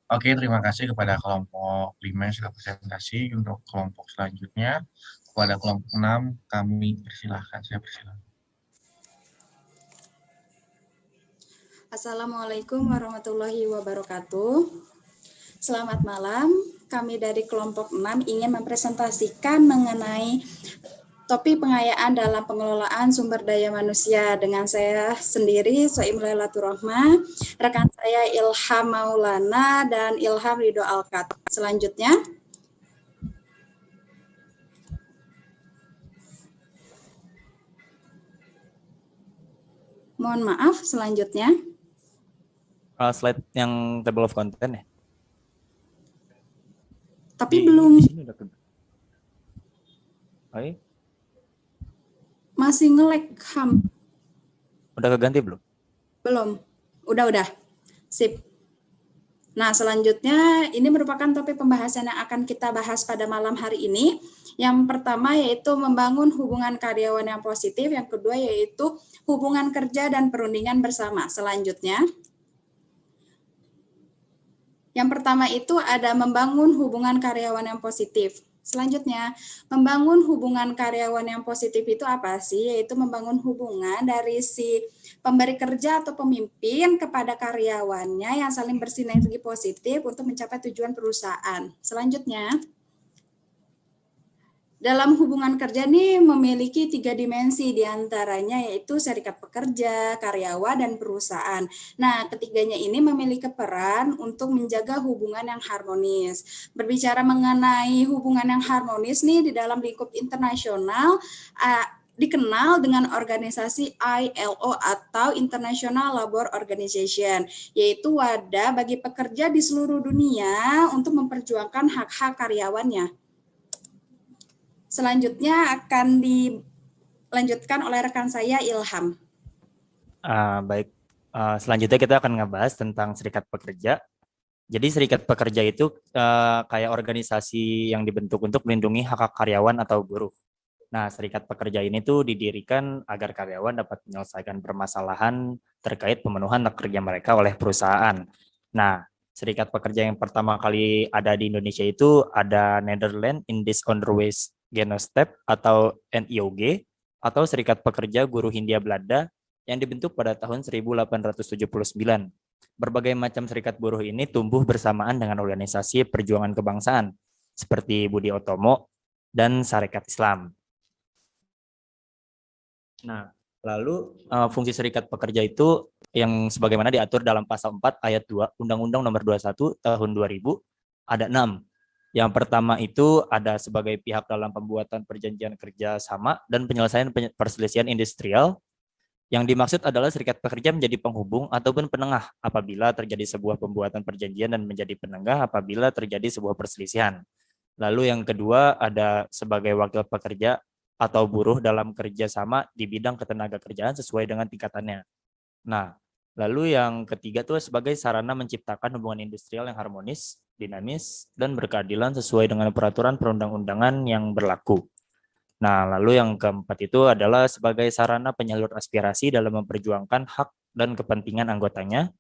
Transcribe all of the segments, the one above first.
Oke, terima kasih kepada kelompok 5 yang sudah presentasi. Untuk kelompok selanjutnya, kepada kelompok 6, kami persilahkan. Saya persilahkan. Assalamualaikum warahmatullahi wabarakatuh. Selamat malam. Kami dari kelompok 6 ingin mempresentasikan mengenai topik pengayaan dalam pengelolaan sumber daya manusia dengan saya sendiri, Soim Lailatul Rahma, rekan saya Ilham Maulana dan Ilham Ridho Alkat. Selanjutnya, mohon maaf, selanjutnya. Slide yang table of content ya. Tapi belum. Di sini udah masih nge-lag, Ham. Udah keganti belum? Belum. Udah. Sip. Nah, selanjutnya ini merupakan topik pembahasan yang akan kita bahas pada malam hari ini. Yang pertama yaitu membangun hubungan karyawan yang positif, yang kedua yaitu hubungan kerja dan perundingan bersama. Selanjutnya, yang pertama itu ada membangun hubungan karyawan yang positif. Selanjutnya, membangun hubungan karyawan yang positif itu apa sih? Yaitu membangun hubungan dari si pemberi kerja atau pemimpin kepada karyawannya yang saling bersinergi positif untuk mencapai tujuan perusahaan. Selanjutnya, dalam hubungan kerja ini memiliki 3 dimensi, diantaranya yaitu serikat pekerja, karyawan, dan perusahaan. Nah, ketiganya ini memiliki peran untuk menjaga hubungan yang harmonis. Berbicara mengenai hubungan yang harmonis nih di dalam lingkup internasional, dikenal dengan organisasi ILO atau International Labour Organization, yaitu wadah bagi pekerja di seluruh dunia untuk memperjuangkan hak-hak karyawannya. Selanjutnya akan dilanjutkan oleh rekan saya Ilham. Baik, selanjutnya kita akan ngebahas tentang serikat pekerja. Jadi serikat pekerja itu kayak organisasi yang dibentuk untuk melindungi hak-hak karyawan atau buruh. Nah, serikat pekerja ini tuh didirikan agar karyawan dapat menyelesaikan permasalahan terkait pemenuhan hak kerja mereka oleh perusahaan. Nah, serikat pekerja yang pertama kali ada di Indonesia itu ada Netherlands Indisch Onderwijsgenootschap atau NIOG atau Serikat Pekerja Guru Hindia Belanda yang dibentuk pada tahun 1879. Berbagai macam serikat buruh ini tumbuh bersamaan dengan organisasi perjuangan kebangsaan seperti Budi Utomo dan Sarekat Islam. Nah, lalu fungsi serikat pekerja itu yang sebagaimana diatur dalam pasal 4 ayat 2 Undang-Undang Nomor 21 tahun 2000 ada 6. Yang pertama itu ada sebagai pihak dalam pembuatan perjanjian kerja sama dan penyelesaian perselisihan industrial. Yang dimaksud adalah serikat pekerja menjadi penghubung ataupun penengah apabila terjadi sebuah pembuatan perjanjian dan menjadi penengah apabila terjadi sebuah perselisihan. Lalu yang kedua ada sebagai wakil pekerja atau buruh dalam kerjasama di bidang ketenaga kerjaan sesuai dengan tingkatannya. Nah, lalu yang ketiga tuh sebagai sarana menciptakan hubungan industrial yang harmonis, dinamis, dan berkeadilan sesuai dengan peraturan perundang-undangan yang berlaku. Nah, lalu yang keempat itu adalah sebagai sarana penyalur aspirasi dalam memperjuangkan hak dan kepentingan anggotanya.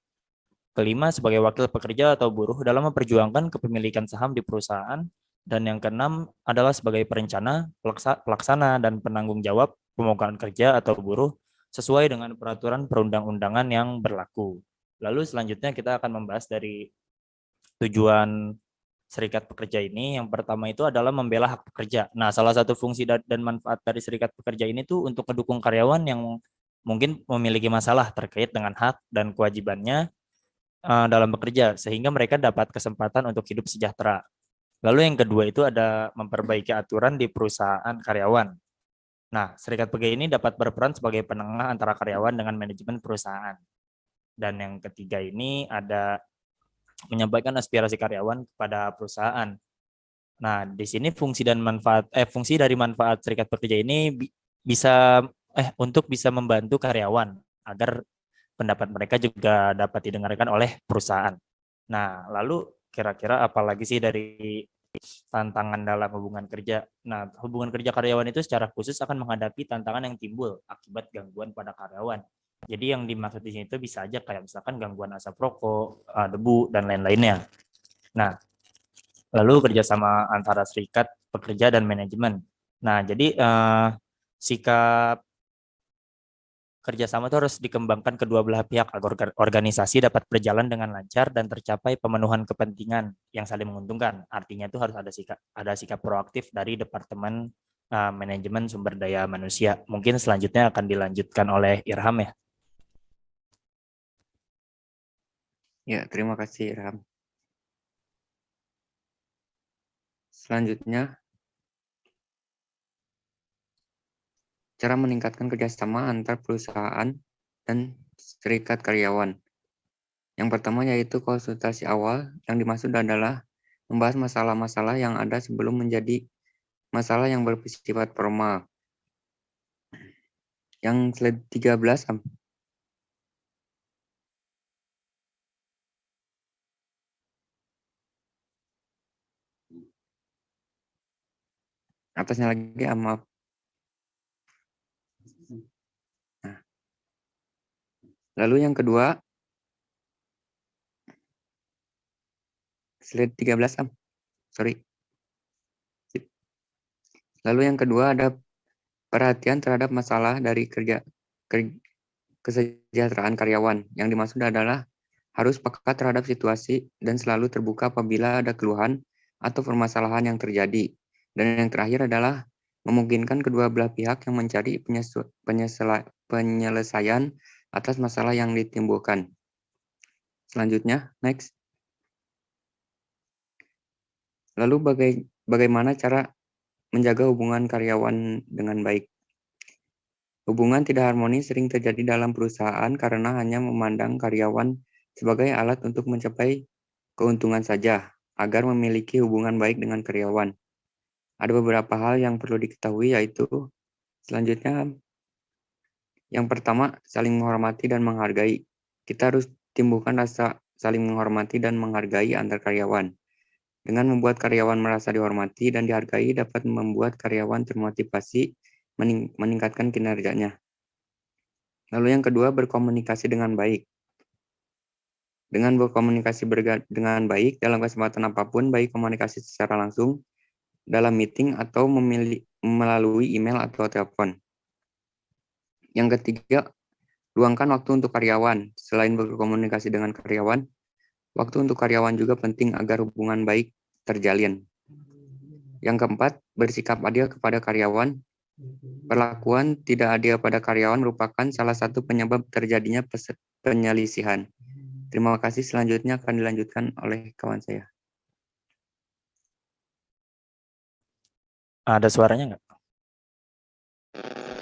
Kelima, sebagai wakil pekerja atau buruh dalam memperjuangkan kepemilikan saham di perusahaan. Dan yang keenam adalah sebagai perencana, pelaksana, dan penanggung jawab pemogokan kerja atau buruh sesuai dengan peraturan perundang-undangan yang berlaku. Lalu selanjutnya kita akan membahas dari tujuan serikat pekerja ini. Yang pertama itu adalah membela hak pekerja. Nah, salah satu fungsi dan manfaat dari serikat pekerja ini tuh untuk mendukung karyawan yang mungkin memiliki masalah terkait dengan hak dan kewajibannya dalam bekerja, sehingga mereka dapat kesempatan untuk hidup sejahtera. Lalu yang kedua itu ada memperbaiki aturan di perusahaan karyawan. Nah, serikat pekerja ini dapat berperan sebagai penengah antara karyawan dengan manajemen perusahaan. Dan yang ketiga ini ada menyampaikan aspirasi karyawan kepada perusahaan. Nah, di sini fungsi dari manfaat serikat pekerja ini bisa untuk bisa membantu karyawan agar pendapat mereka juga dapat didengarkan oleh perusahaan. Nah, lalu kira-kira apa lagi sih dari tantangan dalam hubungan kerja? Nah, hubungan kerja karyawan itu secara khusus akan menghadapi tantangan yang timbul akibat gangguan pada karyawan. Jadi yang dimaksud di sini itu bisa aja kayak misalkan gangguan asap rokok, debu, dan lain-lainnya. Nah, lalu kerjasama antara serikat pekerja dan manajemen. Nah, jadi sikap kerjasama itu harus dikembangkan kedua belah pihak agar organisasi dapat berjalan dengan lancar dan tercapai pemenuhan kepentingan yang saling menguntungkan. Artinya itu harus ada sikap proaktif dari Departemen Manajemen Sumber Daya Manusia. Mungkin selanjutnya akan dilanjutkan oleh Irham ya. Ya, terima kasih Irham. Selanjutnya, cara meningkatkan kerjasama antar perusahaan dan serikat karyawan. Yang pertama yaitu konsultasi awal, yang dimaksud adalah membahas masalah-masalah yang ada sebelum menjadi masalah yang bersifat formal. Yang slide 13, atasnya lagi, maaf. Nah. Lalu yang kedua, slide 13, sorry. Lalu yang kedua ada perhatian terhadap masalah dari kesejahteraan karyawan. Yang dimaksud adalah harus peka terhadap situasi dan selalu terbuka apabila ada keluhan atau permasalahan yang terjadi. Dan yang terakhir adalah memungkinkan kedua belah pihak yang mencari penyelesaian atas masalah yang ditimbulkan. Selanjutnya, next. Lalu bagaimana cara menjaga hubungan karyawan dengan baik? Hubungan tidak harmonis sering terjadi dalam perusahaan karena hanya memandang karyawan sebagai alat untuk mencapai keuntungan saja, agar memiliki hubungan baik dengan karyawan. Ada beberapa hal yang perlu diketahui, yaitu selanjutnya, yang pertama, saling menghormati dan menghargai. Kita harus timbulkan rasa saling menghormati dan menghargai antar karyawan. Dengan membuat karyawan merasa dihormati dan dihargai dapat membuat karyawan termotivasi meningkatkan kinerjanya. Lalu yang kedua, berkomunikasi dengan baik. Dengan berkomunikasi dengan baik dalam kesempatan apapun, baik komunikasi secara langsung, dalam meeting, atau melalui email atau telepon. Yang ketiga, luangkan waktu untuk karyawan. Selain berkomunikasi dengan karyawan, waktu untuk karyawan juga penting agar hubungan baik terjalin. Yang keempat, bersikap adil kepada karyawan. Perlakuan tidak adil pada karyawan merupakan salah satu penyebab terjadinya penyelisihan. Terima kasih. Selanjutnya akan dilanjutkan oleh kawan saya. Ada suaranya nggak?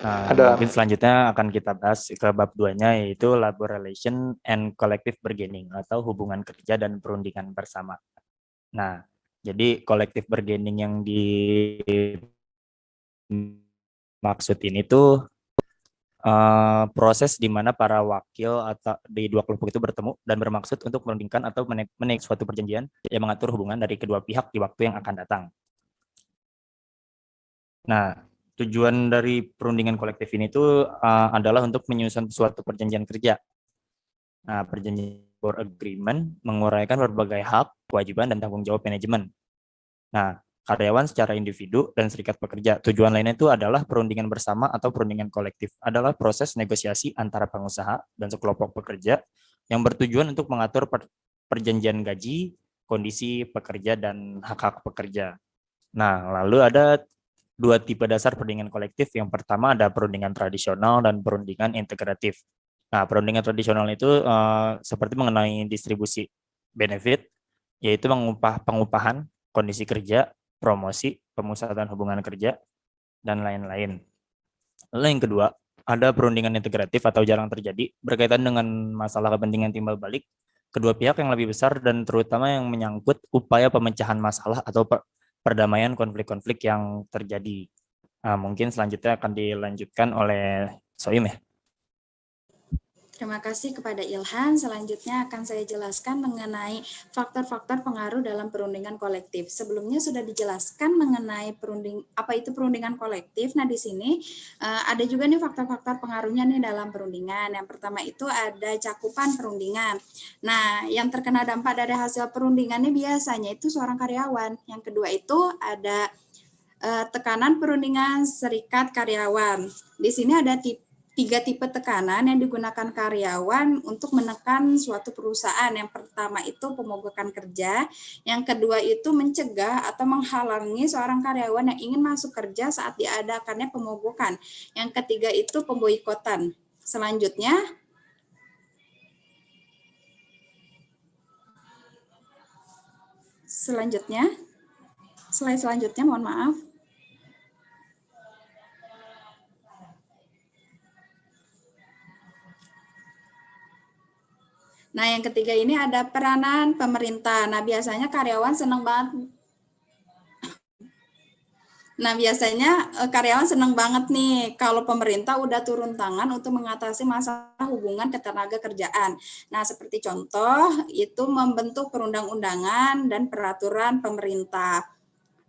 Nah, Ada. mungkin selanjutnya akan kita bahas ke bab 2-nya, yaitu labor relation and collective bargaining atau hubungan kerja dan perundingan bersama. Nah, jadi collective bargaining yang dimaksud ini tuh proses di mana para wakil atau di dua kelompok itu bertemu dan bermaksud untuk merundingkan atau menaik suatu perjanjian yang mengatur hubungan dari kedua pihak di waktu yang akan datang. Nah, tujuan dari perundingan kolektif ini tuh adalah untuk menyusun suatu perjanjian kerja. Nah, perjanjian labor agreement menguraikan berbagai hak, kewajiban, dan tanggung jawab manajemen. Nah, karyawan secara individu dan serikat pekerja. Tujuan lainnya itu adalah perundingan bersama atau perundingan kolektif. Adalah proses negosiasi antara pengusaha dan sekelompok pekerja yang bertujuan untuk mengatur perjanjian gaji, kondisi pekerja, dan hak-hak pekerja. Nah, lalu ada dua tipe dasar perundingan kolektif. Yang pertama ada perundingan tradisional dan perundingan integratif. Nah, perundingan tradisional itu seperti mengenai distribusi benefit, yaitu pengupahan, kondisi kerja, promosi, pemusatan hubungan kerja, dan lain-lain. Lalu yang kedua, ada perundingan integratif atau jarang terjadi, berkaitan dengan masalah kepentingan timbal balik kedua pihak yang lebih besar dan terutama yang menyangkut upaya pemecahan masalah atau perdamaian konflik-konflik yang terjadi. Nah, mungkin selanjutnya akan dilanjutkan oleh Soim ya. Terima kasih kepada Ilhan. Selanjutnya akan saya jelaskan mengenai faktor-faktor pengaruh dalam perundingan kolektif. Sebelumnya sudah dijelaskan mengenai apa itu perundingan kolektif. Nah, di sini ada juga nih faktor-faktor pengaruhnya nih dalam perundingan. Yang pertama itu ada cakupan perundingan. Nah, yang terkena dampak dari hasil perundingan ini biasanya itu seorang karyawan. Yang kedua itu ada tekanan perundingan serikat karyawan. Di sini ada tiga tipe tekanan yang digunakan karyawan untuk menekan suatu perusahaan. Yang pertama itu pemogokan kerja, yang kedua itu mencegah atau menghalangi seorang karyawan yang ingin masuk kerja saat diadakannya pemogokan. Yang ketiga itu pemboikotan. Selanjutnya, slide selanjutnya, mohon maaf. Nah, yang ketiga ini ada peranan pemerintah. Nah, biasanya karyawan senang banget. Senang banget nih kalau pemerintah udah turun tangan untuk mengatasi masalah hubungan ketenaga kerjaan. Nah, seperti contoh itu membentuk perundang-undangan dan peraturan pemerintah.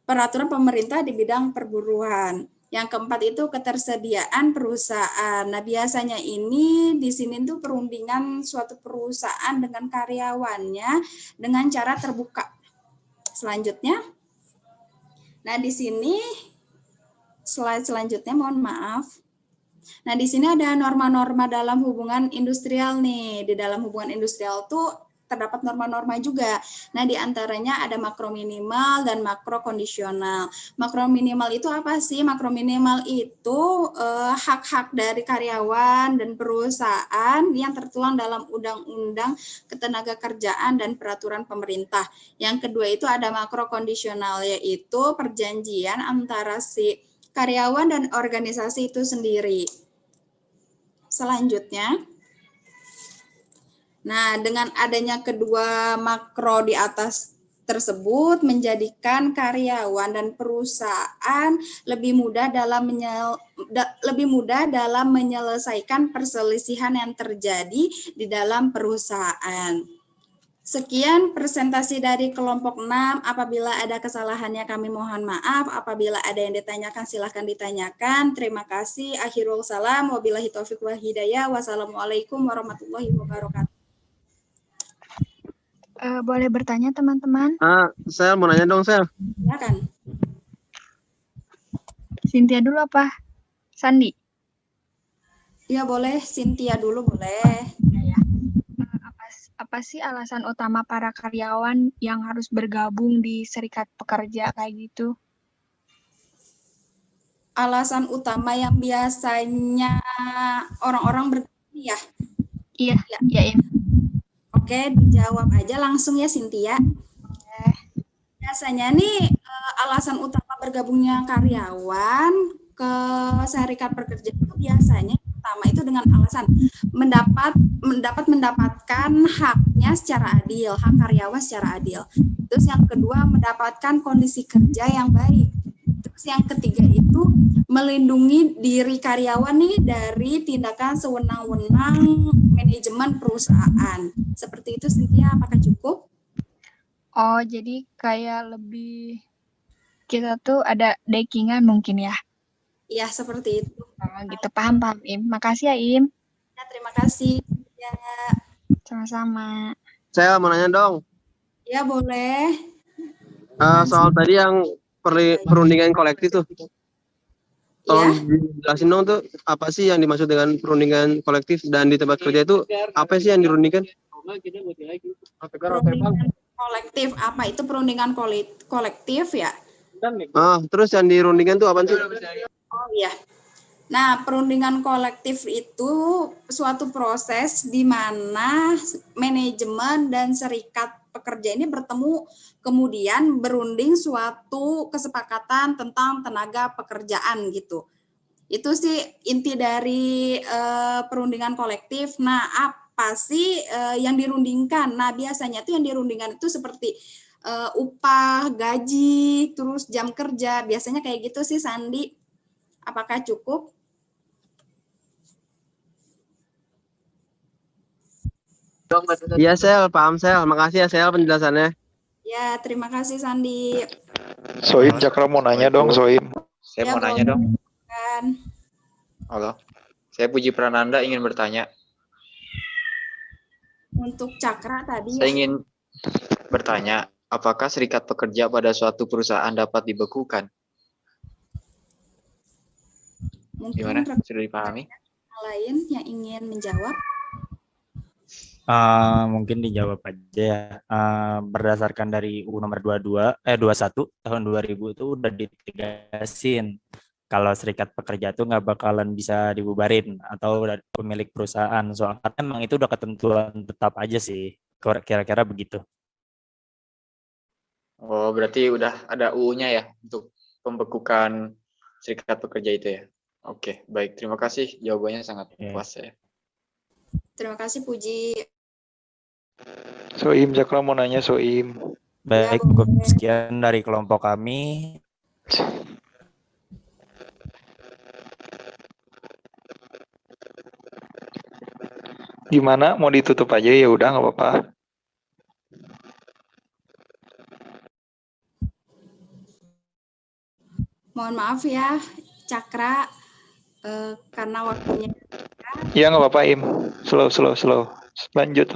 Peraturan pemerintah di bidang perburuan. Yang keempat itu ketersediaan perusahaan. Nah, biasanya ini di sini tuh perundingan suatu perusahaan dengan karyawannya dengan cara terbuka. Selanjutnya, nah di sini slide selanjutnya, mohon maaf. Nah, di sini ada norma-norma dalam hubungan industrial nih. Di dalam hubungan industrial tuh terdapat norma-norma juga. Nah, di antaranya ada makro minimal dan makro kondisional. Makro minimal itu apa sih? Makro minimal itu hak-hak dari karyawan dan perusahaan yang tertuang dalam undang-undang ketenaga kerjaan dan peraturan pemerintah. Yang kedua itu ada makro kondisional, yaitu perjanjian antara si karyawan dan organisasi itu sendiri. Selanjutnya, nah, dengan adanya kedua makro di atas tersebut menjadikan karyawan dan perusahaan lebih mudah dalam menyelesaikan perselisihan yang terjadi di dalam perusahaan. Sekian presentasi dari kelompok 6. Apabila ada kesalahannya kami mohon maaf. Apabila ada yang ditanyakan silahkan ditanyakan. Terima kasih. Akhirul salam. Wabillahi taufiq wal hidayah. Wassalamualaikum warahmatullahi wabarakatuh. Boleh bertanya teman-teman? Saya mau nanya dong, Sel. Silakan. Cynthia dulu apa? Sandi? Ya boleh, Cynthia dulu boleh. Apa sih alasan utama para karyawan yang harus bergabung di serikat pekerja kayak gitu? Alasan utama yang biasanya orang-orang bertanya ya? Iya. Oke, dijawab aja langsung ya Cynthia. Biasanya nih alasan utama bergabungnya karyawan ke serikat pekerja itu biasanya pertama itu dengan alasan mendapatkan haknya secara adil, hak karyawan secara adil. Terus yang kedua mendapatkan kondisi kerja yang baik. Terus yang ketiga itu melindungi diri karyawan nih dari tindakan sewenang-wenang manajemen perusahaan. Seperti itu Cynthia, apakah cukup? Oh, jadi kayak lebih kita tuh ada dekingan mungkin ya? Iya, seperti itu. Oh, gitu, paham Im. Makasih ya Im. Ya, terima kasih. Ya. Sama-sama. Saya mau nanya dong. Ya, boleh. Soal tadi yang perundingan kolektif tuh. Tolong dijelasin dong tuh apa sih yang dimaksud dengan perundingan kolektif dan di tempat kerja itu apa sih yang dirundingkan? Perundingan kolektif, apa itu perundingan kolektif ya? Terus yang dirundingkan tuh apa sih? Oh iya. Nah, perundingan kolektif itu suatu proses di mana manajemen dan serikat pekerja ini bertemu kemudian berunding suatu kesepakatan tentang tenaga pekerjaan gitu. Itu sih inti dari perundingan kolektif. Nah, apa sih yang dirundingkan? Nah, biasanya tuh yang dirundingkan itu seperti upah, gaji, terus jam kerja. Biasanya kayak gitu sih, Sandi. Apakah cukup? Iya Sel, paham Sel. Makasih ya Sel penjelasannya. Ya, terima kasih Sandi. Soim, Cakra mau nanya dong, Soim. Saya Ya, mau nanya dong. Kan. Halo. Saya Puji Prananda ingin bertanya. Untuk Cakra tadi Saya ya. ingin bertanya, apakah serikat pekerja pada suatu perusahaan dapat dibekukan? Mungkin Gimana? rekan Sudah dipahami? lain yang ingin menjawab. Mungkin dijawab aja ya. Berdasarkan dari UU nomor 21 tahun 2000 itu udah ditegasin kalau serikat pekerja itu nggak bakalan bisa dibubarin atau dari pemilik perusahaan. Soalnya emang itu udah ketentuan tetap aja sih. Kira-kira begitu. Oh, berarti udah ada UU-nya ya untuk pembekukan serikat pekerja itu ya. Oke, baik. Terima kasih. Jawabannya sangat puas ya. Terima kasih Puji. Soim, Cakra mau nanya, Soim. Baik, Ya, cukup boleh. sekian dari kelompok kami. Gimana? Mau ditutup aja ya udah nggak apa-apa. Mohon maaf ya, Cakra, karena waktunya. Ya nggak apa-apa, Im. Slow. Lanjut.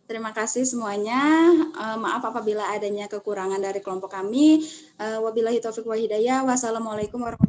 Terima kasih semuanya. Maaf apabila adanya kekurangan dari kelompok kami. Wabillahi taufiq wa hidayah. Wassalamualaikum warahmatullahi wabarakatuh.